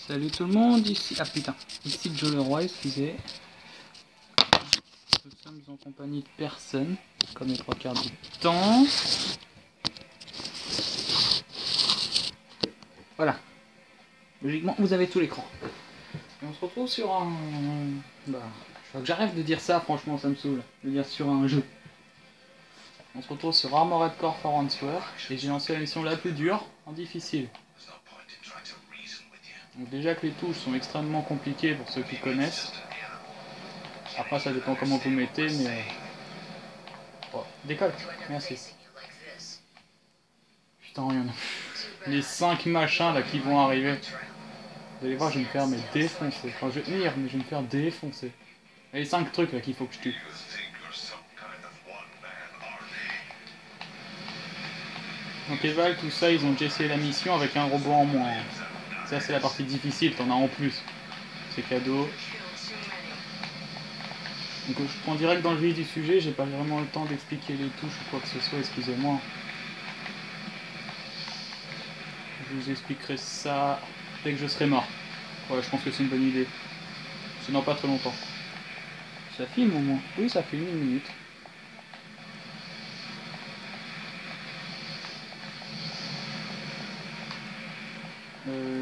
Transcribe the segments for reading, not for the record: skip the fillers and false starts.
Salut tout le monde, ici... Ah putain, ici Joe Leroy, excusez. Nous sommes en compagnie de personne, comme les trois quarts du temps. Voilà. Logiquement, vous avez tout l'écran. Et on se retrouve sur un... Bah, je crois que j'arrête de dire ça, franchement, ça me saoule. De dire sur un jeu. On se retrouve sur Armored Core 4 Answer, et j'ai lancé la mission la plus dure, en difficile. Donc déjà que les touches sont extrêmement compliquées pour ceux qui connaissent. Après ça dépend comment vous mettez, mais... Oh, décolle, merci. Putain, il y en a... Les 5 machins là qui vont arriver. Vous allez voir, je vais me faire défoncer. Enfin, je vais tenir, mais je vais me faire défoncer. Et les 5 trucs là qu'il faut que je tue. Donc Eval, tout ça, ils ont déjà essayé la mission avec un robot en moins. Ça c'est la partie difficile, t'en as en plus. C'est cadeau. Donc je prends direct dans le vif du sujet, j'ai pas vraiment le temps d'expliquer les touches ou quoi que ce soit, excusez-moi. Je vous expliquerai ça dès que je serai mort. Ouais, je pense que c'est une bonne idée. C'est dans pas très longtemps. Ça filme au moins. Oui, ça filme 1 minute.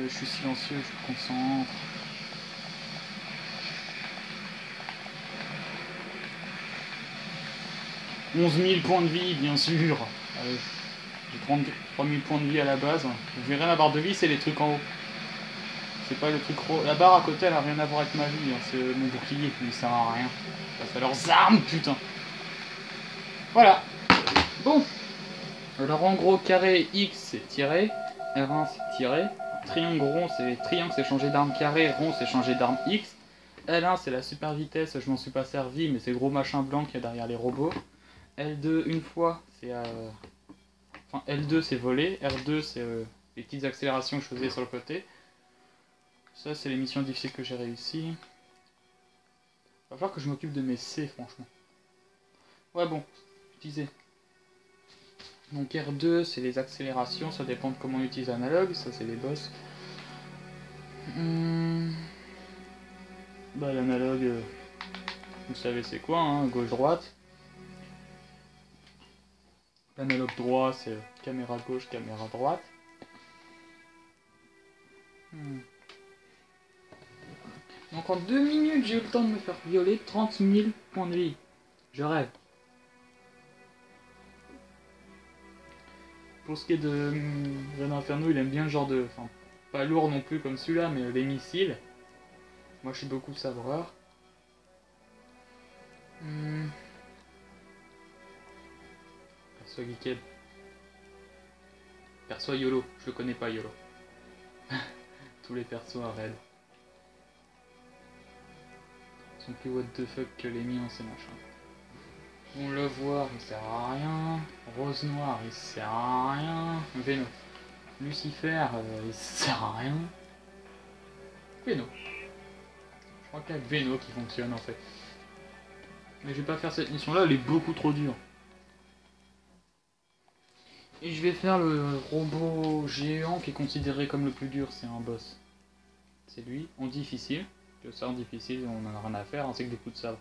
Je suis silencieux, je me concentre. « 11 000 points de vie, bien sûr. J'ai 33 000 points de vie à la base. Vous verrez ma barre de vie, c'est les trucs en haut. C'est pas le truc la barre à côté, elle a rien à voir avec ma vie. Hein. C'est mon bouclier qui ne sert à rien. Ça fait leurs armes, putain. Voilà. Bon. Alors en gros, carré X c'est tiré. R1 c'est tiré. Triangle rond c'est triangle, c'est changer d'arme carré. Rond c'est changer d'arme X. L1 c'est la super vitesse, je m'en suis pas servi, mais c'est le gros machin blanc qu'il y a derrière les robots. L2 une fois c'est enfin L2 c'est voler, R2 c'est les petites accélérations que je faisais sur le côté. Ça c'est les missions difficiles que j'ai réussi. Va falloir que je m'occupe de mes C franchement. Ouais bon, je disais. Donc R2 c'est les accélérations, ça dépend de comment on utilise l'analogue, ça c'est les boss. Bah l'analogue, vous savez c'est quoi, hein, gauche-droite. L'analogue droit c'est caméra gauche, caméra droite. Donc en 2 minutes j'ai eu le temps de me faire violer 30 000 points de vie. Je rêve. Pour ce qui est de Renault Inferno, il aime bien le genre de... Enfin, pas lourd non plus comme celui-là, mais les missiles. Moi je suis beaucoup savreur. Perso Geeked. Perso YOLO, je le connais pas YOLO. Tous les persos à raid. Ils sont plus what the fuck que les miens ces machins. On le voit, il sert à rien. Rose noire, il sert à rien. Veno. Lucifer, il sert à rien. Veno. Je crois qu'il y a que Veno qui fonctionne en fait. Mais je vais pas faire cette mission là, elle est beaucoup trop dure. Et je vais faire le robot géant qui est considéré comme le plus dur, c'est un boss. C'est lui, en difficile. Je sais en difficile, on en a rien à faire, hein, c'est que des coups de sabre.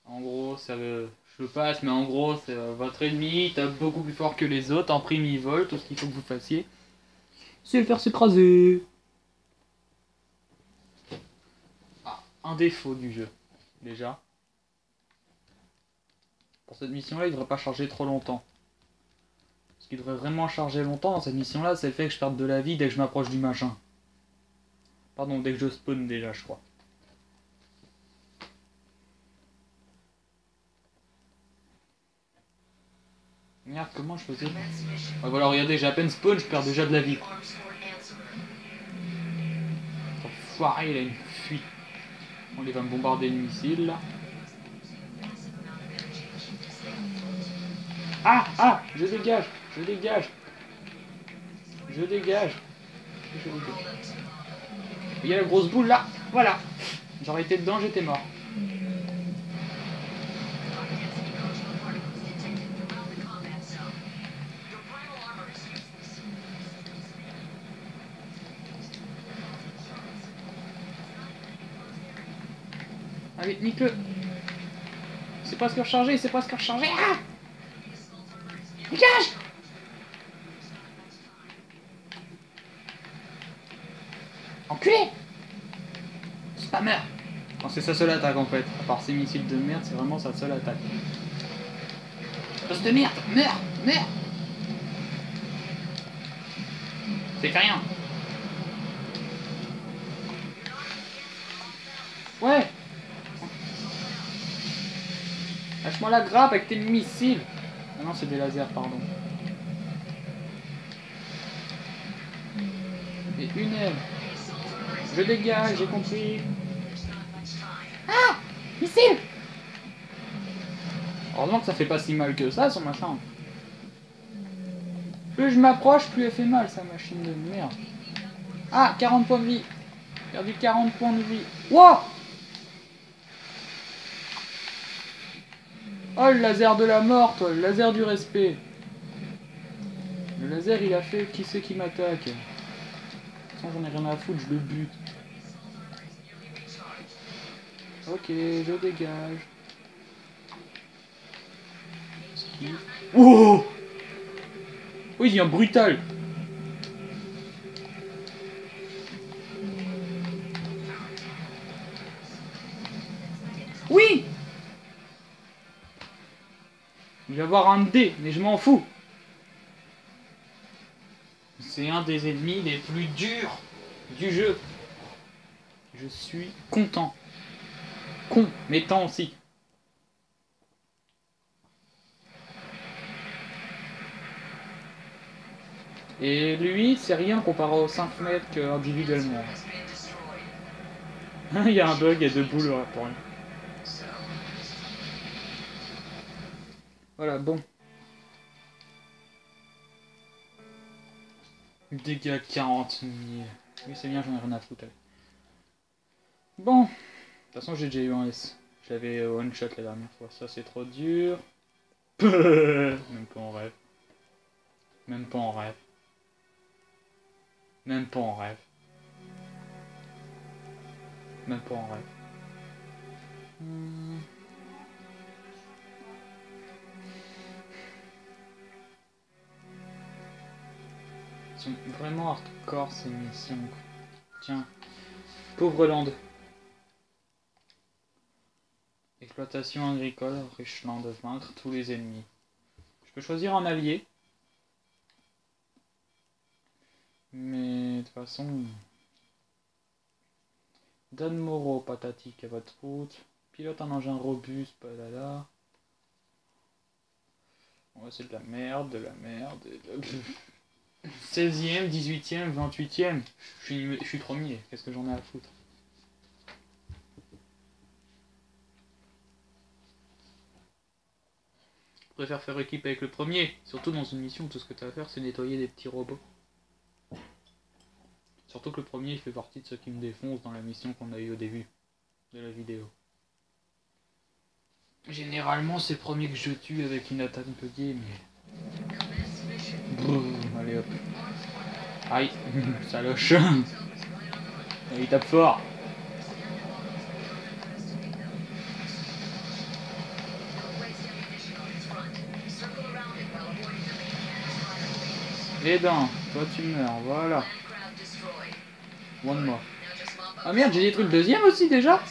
En gros, ça veut... Je passe, mais en gros, c'est votre ennemi, il tape beaucoup plus fort que les autres, en prime il vole, tout ce qu'il faut que vous fassiez, c'est le faire s'écraser. Ah, un défaut du jeu, déjà. Pour cette mission-là, il devrait pas charger trop longtemps. Ce qui devrait vraiment charger longtemps dans cette mission-là, c'est le fait que je perde de la vie dès que je m'approche du machin. Pardon, dès que je spawn déjà, je crois. Merde, comment je faisais? Ah, voilà, regardez, j'ai à peine spawn, je perds déjà de la vie. Enfoiré, il a une fuite. On va me bombarder une missile là. Ah, je dégage, je dégage. Je dégage. Il y a la grosse boule là. Voilà. J'aurais été dedans, j'étais mort. Allez, nique-le. C'est presque rechargé, c'est presque rechargé. Ah! Dégage! Enculé! Spammer! Oh, c'est sa seule attaque en fait. À part ces missiles de merde, c'est vraiment sa seule attaque. Gosse de merde! Meurs! Meurs! C'est fait rien! Ouais! Lâche-moi la grappe avec tes missiles! Ah non, c'est des lasers, pardon. Et une aile. Je dégage, j'ai compris. Ah! Missile! Heureusement que ça fait pas si mal que ça, son machin. Plus je m'approche, plus elle fait mal, sa machine de merde. Ah, 40 points de vie. Perdu 40 points de vie. Wow! Oh, le laser de la mort, toi, le laser du respect. Le laser, il a fait qui c'est qui m'attaque. J'en ai rien à foutre, je le bute. Ok, je dégage. Oh! Oui, il y a un brutal. Oui! Il va y avoir un dé, mais je m'en fous. C'est un des ennemis les plus durs du jeu. Je suis content. Con, mais tant aussi. Et lui, c'est rien comparé aux 5 mètres individuellement. Il y a un bug, il y a 2 boules pour rien. Voilà, bon. Dégâts 40 000. Oui, c'est bien, j'en ai rien à foutre. Bon. De toute façon, j'ai déjà eu un S. J'avais one shot la dernière fois. Ça, c'est trop dur. Même pas en rêve. Même pas en rêve. Même pas en rêve. Même pas en rêve. Ils sont vraiment hardcore ces missions. Tiens. Pauvre land. Exploitation agricole, Richland, vaincre tous les ennemis. Je peux choisir un allié. Mais de toute façon... Dan Moro, patatique à votre route. Pilote un engin robuste, palala. Ouais, c'est de la merde, de la merde. 16e, 18e, 28e. Je suis premier, qu'est-ce que j'en ai à foutre? Je préfère faire équipe avec le premier. Surtout dans une mission, tout ce que tu as à faire, c'est nettoyer des petits robots. Surtout que le premier, il fait partie de ceux qui me défoncent dans la mission qu'on a eu au début de la vidéo. Généralement, c'est le premier que je tue avec une attaque de game. Boum, allez hop. Aïe, saloche. Il tape fort. Les dents, toi tu meurs, voilà. One more. Ah merde, j'ai détruit le deuxième aussi déjà.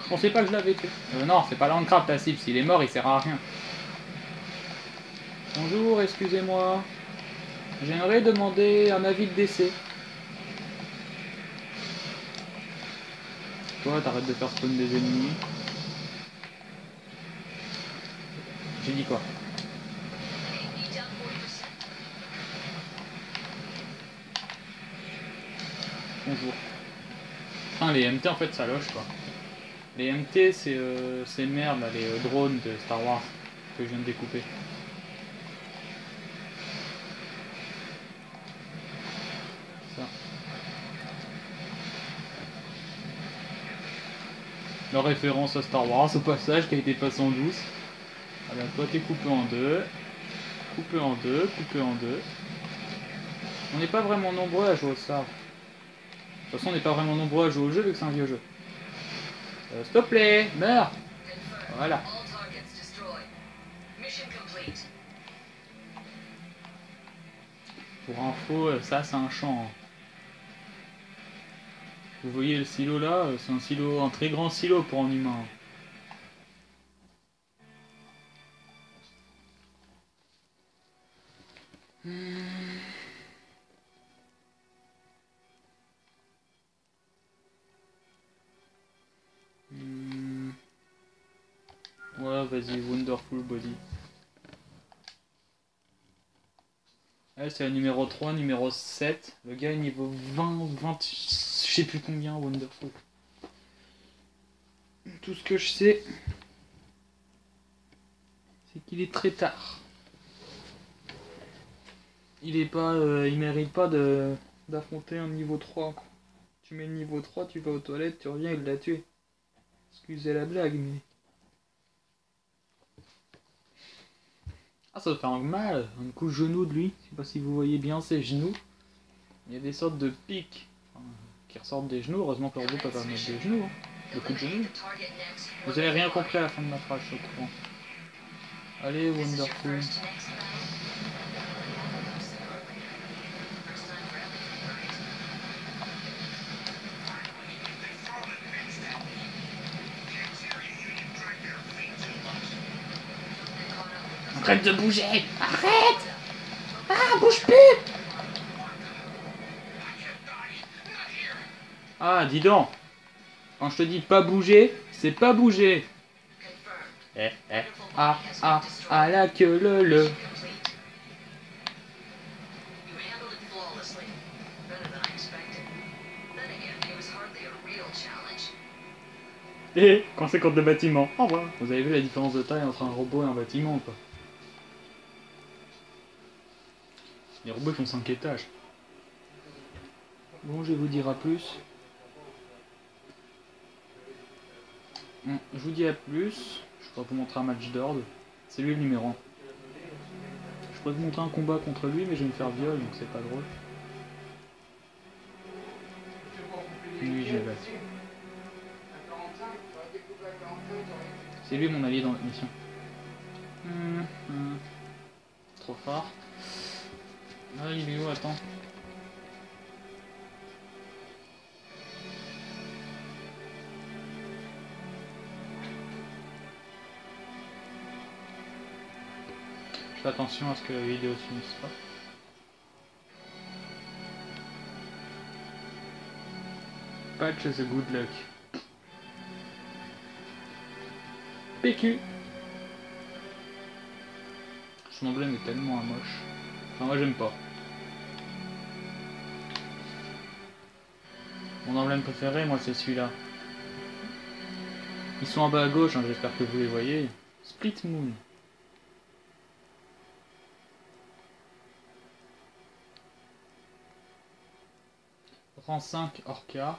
Je pensais pas que je l'avais tué. Non, c'est pas Landcraft ta cible, s'il est mort il sert à rien. Bonjour, excusez-moi. J'aimerais demander un avis de décès. Toi, t'arrêtes de faire spawn des ennemis. J'ai dit quoi? Bonjour. Enfin, les MT en fait ça loche quoi. Les MT c'est merde, là, les drones de Star Wars que je viens de découper. La référence à Star Wars au passage qui a été passé en douce. Voilà, toi t'es coupé en deux. Coupé en deux, coupé en deux. On n'est pas vraiment nombreux à jouer au Star. De toute façon on n'est pas vraiment nombreux à jouer au jeu vu que c'est un vieux jeu. S'il te plaît, meurs. Voilà. Pour info, ça c'est un champ. Vous voyez le silo là, c'est un silo, un très grand silo pour un humain. Ouais, vas-y, Wonderful Body. Ouais, c'est la numéro 3, numéro 7. Le gars est niveau 20, je sais plus combien, Wonderful. Tout ce que je sais, c'est qu'il est très tard. Il est pas, il mérite pas d'affronter un niveau 3. Quoi. Tu mets le niveau 3, tu vas aux toilettes, tu reviens, il l'a tué. Excusez la blague, mais... Ah, ça fait un mal, un coup de genou de lui. Je sais pas si vous voyez bien ses genoux. Il y a des sortes de pics qui ressortent des genoux. Heureusement que leur groupe peut pas mettre des genoux. Hein. Le coup de genou. Vous avez rien compris à la fin de ma phrase, je suis au courant. Allez, Wonderful. Arrête de bouger! Arrête! Ah, bouge plus! Ah, dis donc! Quand je te dis pas bouger, c'est pas bouger! Ah, la queue le. Et quand c'est contre des bâtiments, au revoir! Vous avez vu la différence de taille entre un robot et un bâtiment, quoi? Les robots font 5 étages. Bon, je vais vous dire à plus. Bon, je vous dis à plus. Je pourrais vous montrer un match d'ordre. C'est lui le numéro 1. Je pourrais vous montrer un combat contre lui, mais je vais me faire viol, donc c'est pas drôle. Oui, j'ai battu. C'est lui mon allié dans la mission. Trop fort. Ah, il est où? Attends. Je fais attention à ce que la vidéo se finisse pas. Patch the good luck. PQ. Son emblème est tellement moche. Enfin, moi j'aime pas. Mon emblème préféré, moi c'est celui-là. Ils sont en bas à gauche, hein, j'espère que vous les voyez. Split Moon. Rang 5 Orca.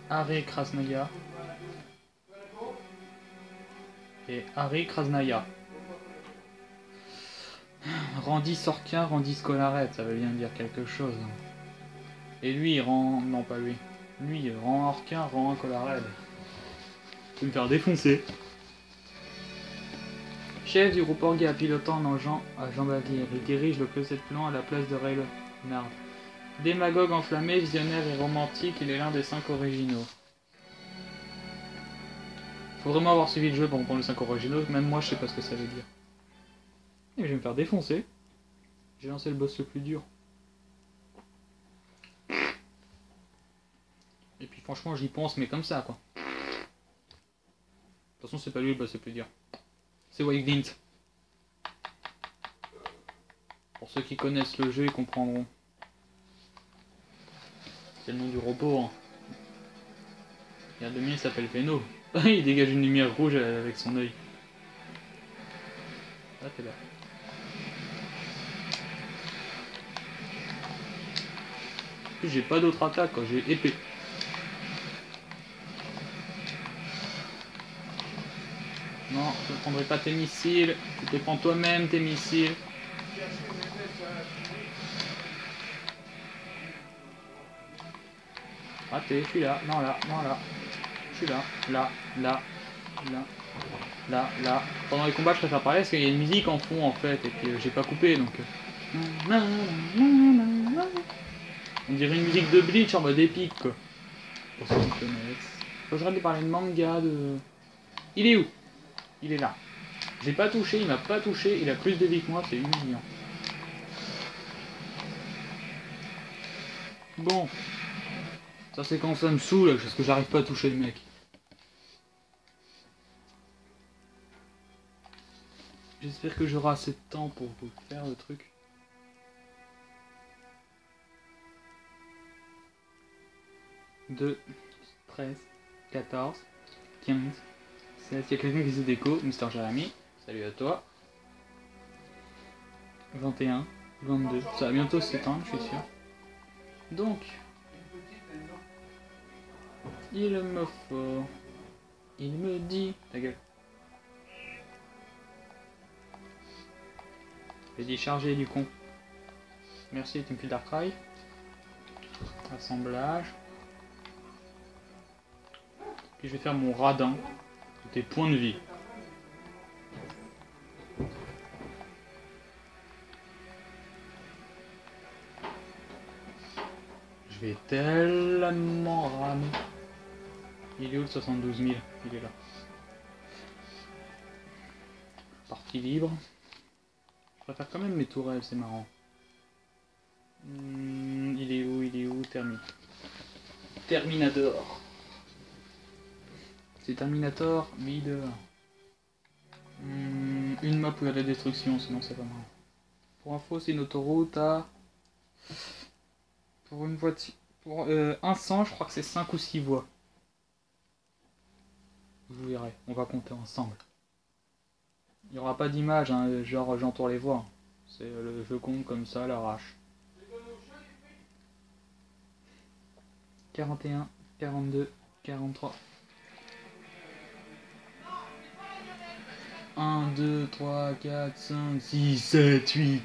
Harry Krasnaya. Et Harry Krasnaya. Rang 10 Orca, rang 10 Colaret, ça veut bien dire quelque chose. Et lui, rang... Non, pas lui. Lui, rang Orca, rang 1 Colaret. Je vais me faire défoncer. Chef du groupe Orga pilotant un engin à Jean-Bavière, il dirige le closet plan à la place de Reynard. Démagogue enflammé, visionnaire et romantique, il est l'un des 5 originaux. Faut vraiment avoir suivi le jeu pour comprendre les 5 originaux, même moi je sais pas ce que ça veut dire. Et je vais me faire défoncer. J'ai lancé le boss le plus dur. Et puis franchement j'y pense mais comme ça quoi. De toute façon c'est pas lui le boss le plus dur. C'est Wavelint. Pour ceux qui connaissent le jeu ils comprendront. C'est le nom du robot. Hein. Regarde le mien il s'appelle Veno. Il dégage une lumière rouge avec son œil. Ah t'es là. En plus, j'ai pas d'autre attaque, quoi. J'ai épée. Non, je ne prendrai pas tes missiles. Tu te prends toi-même tes missiles. Raté, je suis là. Non, là, non, là. Je suis là, là, là, là, là, là. Pendant les combats, je préfère parler parce qu'il y a une musique en fond, en fait, et que j'ai pas coupé, donc... On dirait une musique de Bleach en mode épique, quoi. Pour ceux qui connaissent. Faut que je arrête de parler de manga, de... Il est où? Il est là. J'ai pas touché, il m'a pas touché, il a plus de vie que moi, c'est humiliant. Bon. Ça c'est quand ça me saoule, parce que j'arrive pas à toucher le mec. J'espère que j'aurai assez de temps pour faire le truc. Deux, 13, 14, 15, 16. Il y a quelqu'un qui se déco, Mister Jeremy. Salut à toi. 21, 22. Ça va bientôt s'éteindre, je suis sûr. Donc, il me faut... Il me dit... Ta gueule. J'ai dit charger du con. Merci, tu me fais Darkrai. Assemblage. Puis je vais faire mon radin. Des points de vie. Je vais tellement ramer. Il est où le 72 000? Il est là. Partie libre. Je préfère quand même mes tourelles, c'est marrant. Il est où? Il est où? Terminator. C'est Terminator, leader. Une map où il y a de la destruction, sinon c'est pas marrant. Pour info, c'est une autoroute à... Pour une voiture... Pour un 100, je crois que c'est 5 ou 6 voies. Vous verrez, on va compter ensemble. Il n'y aura pas d'image, hein, genre j'entoure les voies. C'est je compte comme ça à l'arrache. 41, 42, 43. 1, 2, 3, 4, 5, 6, 7, 8.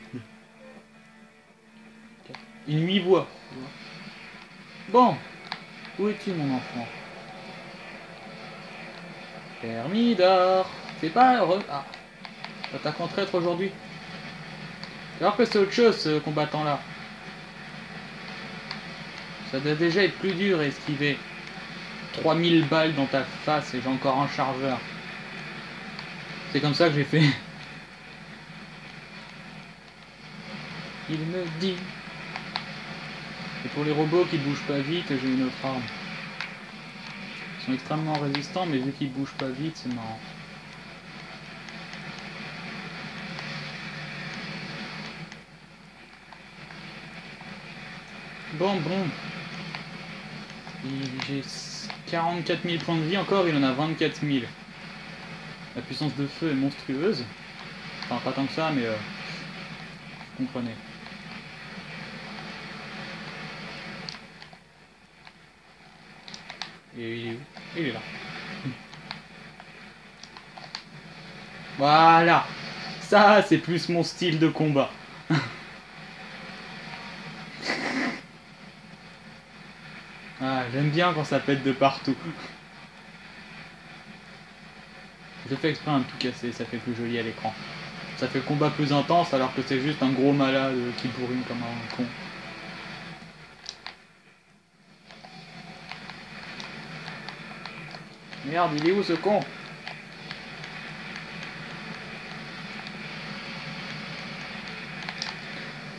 Une 8 voix. Bon, où es-tu mon enfant? Permis d'or. C'est pas heureux. Ah, t'attaques en traître aujourd'hui. Alors que c'est autre chose ce combattant là. Ça doit déjà être plus dur à esquiver. 3000 balles dans ta face et j'ai encore un chargeur. C'est comme ça que j'ai fait. Il me dit. Et pour les robots qui bougent pas vite, j'ai une autre arme. Ils sont extrêmement résistants, mais vu qu'ils bougent pas vite, c'est marrant. Bon. J'ai 44 000 points de vie encore, il en a 24 000. La puissance de feu est monstrueuse. Enfin, pas tant que ça, mais vous comprenez. Et il est où? Il est là. Voilà. Ça, c'est plus mon style de combat. Ah, j'aime bien quand ça pète de partout. Je fais exprès de tout casser, ça fait plus joli à l'écran. Ça fait le combat plus intense alors que c'est juste un gros malade qui bourrine comme un con. Merde, il est où ce con?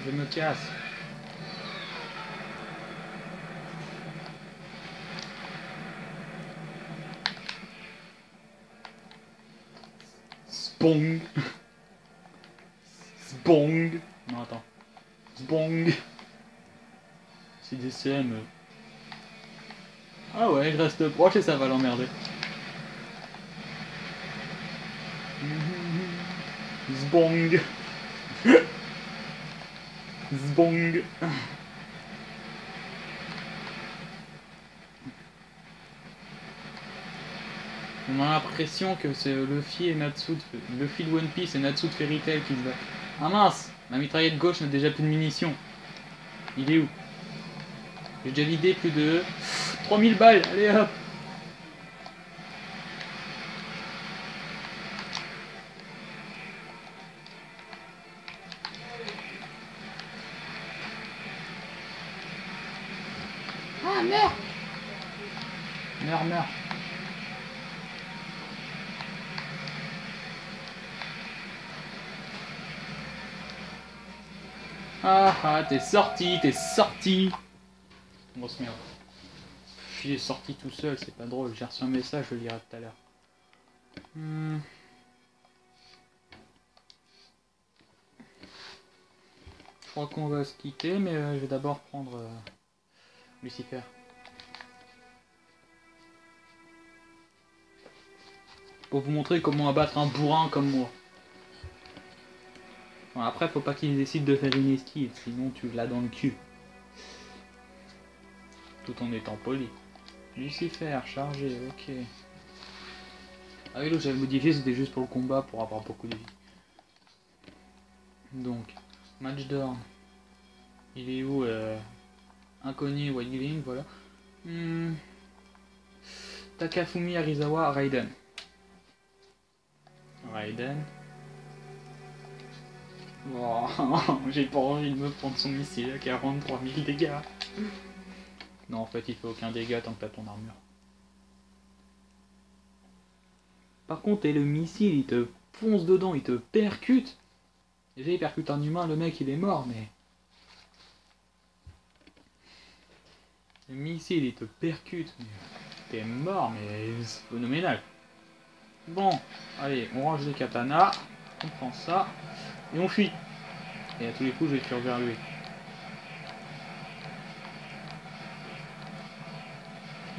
Je me casse. Spong. Spong. Non, attends. Spong. C'est des CM. Ah ouais, je reste proche et ça va l'emmerder. Zbong. Zbong. On a l'impression que c'est Luffy et Natsu, Luffy de One Piece et Natsu de Fairy Tail qui se battent. Ah mince, ma mitraillette gauche n'a déjà plus de munitions. Il est où? J'ai déjà vidé plus de 3000 balles, allez hop. Ah merde. Meurs. Ah, t'es sorti. Grosse merde. Il est sorti tout seul, c'est pas drôle. J'ai reçu un message, je le lirai tout à l'heure. Je crois qu'on va se quitter, mais je vais d'abord prendre Lucifer. Pour vous montrer comment abattre un bourrin comme moi. Bon, après, faut pas qu'il décide de faire une esquive, sinon tu l'as dans le cul. Tout en étant poli. Lucifer, chargé, ok. Ah oui, l'autre j'avais modifié, c'était juste pour le combat, pour avoir beaucoup de vie. Donc, match d'or. Il est où Inconnu, White Gleam, voilà. Takafumi, Arizawa, Raiden. Oh, j'ai pas envie de me prendre son missile à 43 000 dégâts. Non, en fait, il fait aucun dégât tant que t'as ton armure. Par contre, et le missile, il te fonce dedans, il te percute. Déjà, il percute un humain, le mec, il est mort, mais... Le missile, il te percute, mais... T'es mort, mais c'est phénoménal. Bon, allez, on range les katanas, on prend ça, et on fuit. Et à tous les coups, je vais fuir vers lui.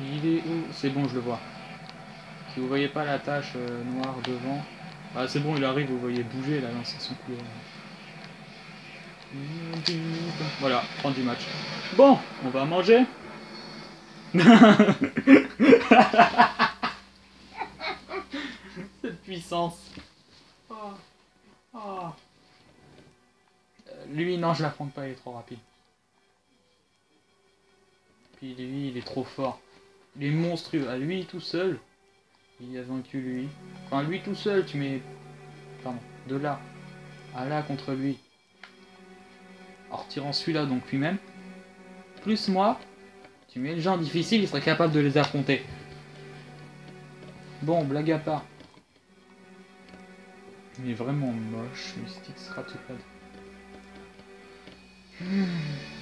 Il est où? C'est bon, je le vois. Si vous voyez pas la tache noire devant, ah c'est bon, il arrive, vous voyez bouger là, c'est son couleur. Voilà, fin du match. Bon, on va manger. Cette puissance. Lui, non, je l'affronte pas, il est trop rapide. Puis lui, il est trop fort. Il est monstrueux. À lui tout seul, il a vaincu lui. Enfin, lui tout seul, tu mets... Pardon, de là à là contre lui. En retirant celui-là, donc lui-même. Plus moi, tu mets le genre difficile, il serait capable de les affronter. Bon, blague à part. Il est vraiment moche, Mystique Stratopad.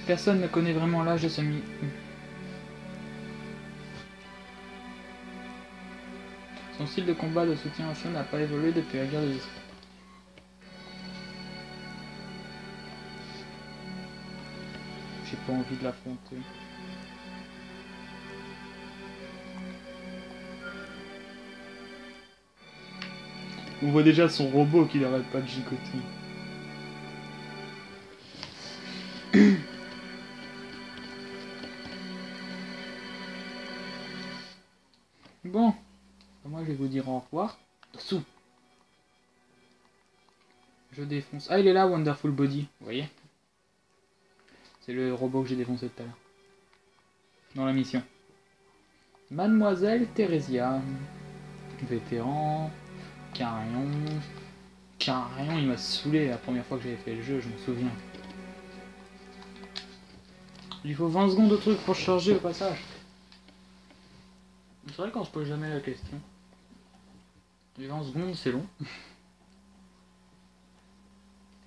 Personne ne connaît vraiment l'âge de ce Son style de combat de soutien à chien n'a pas évolué depuis la guerre des esprits. J'ai pas envie de l'affronter. On voit déjà son robot qui n'arrête pas de gigoter. Bon, moi je vais vous dire au revoir. Dessous. Je défonce. Ah, il est là, Wonderful Body. Vous voyez? C'est le robot que j'ai défoncé tout à l'heure. Dans la mission. Mademoiselle Theresia. Vétéran. Carillon. Carillon, il m'a saoulé la première fois que j'avais fait le jeu, je me souviens. Il faut 20 secondes de truc pour charger au passage. C'est vrai qu'on se pose jamais la question. Les 20 secondes, c'est long.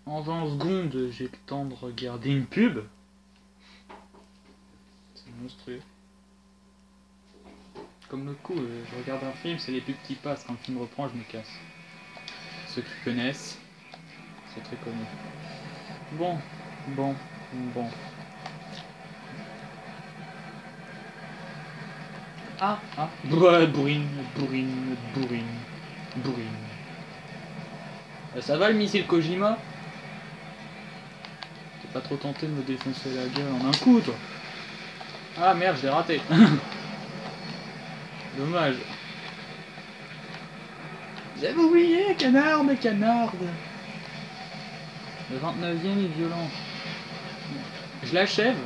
En 20 secondes, j'ai le temps de regarder une pub. C'est monstrueux. Comme le coup, je regarde un film, c'est les pubs qui passent. Quand le film reprend, je me casse. Ceux qui connaissent, c'est très connu. Bon. Ouais, bourrine. Ça va le missile Kojima? T'es pas trop tenté de me défoncer la gueule en un coup, toi? Ah merde, je l'ai raté. Dommage. J'avais oublié, canarde, canarde. Le 29e est violent. Je l'achève.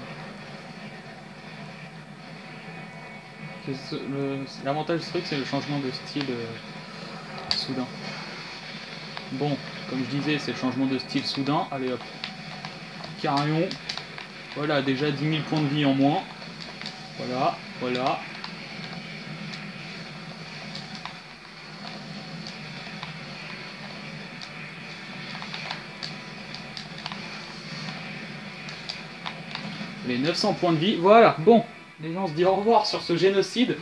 L'avantage de ce truc, c'est le changement de style soudain. Bon, comme je disais, c'est le changement de style soudain. Allez hop. Carillon. Voilà, déjà 10 000 points de vie en moins. Voilà, voilà. Les 900 points de vie. Voilà, bon. Les gens se disent au revoir sur ce génocide.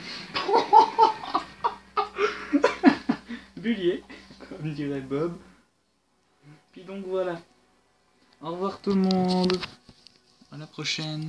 Bullier, comme dirait Bob. Puis donc voilà. Au revoir tout le monde. À la prochaine.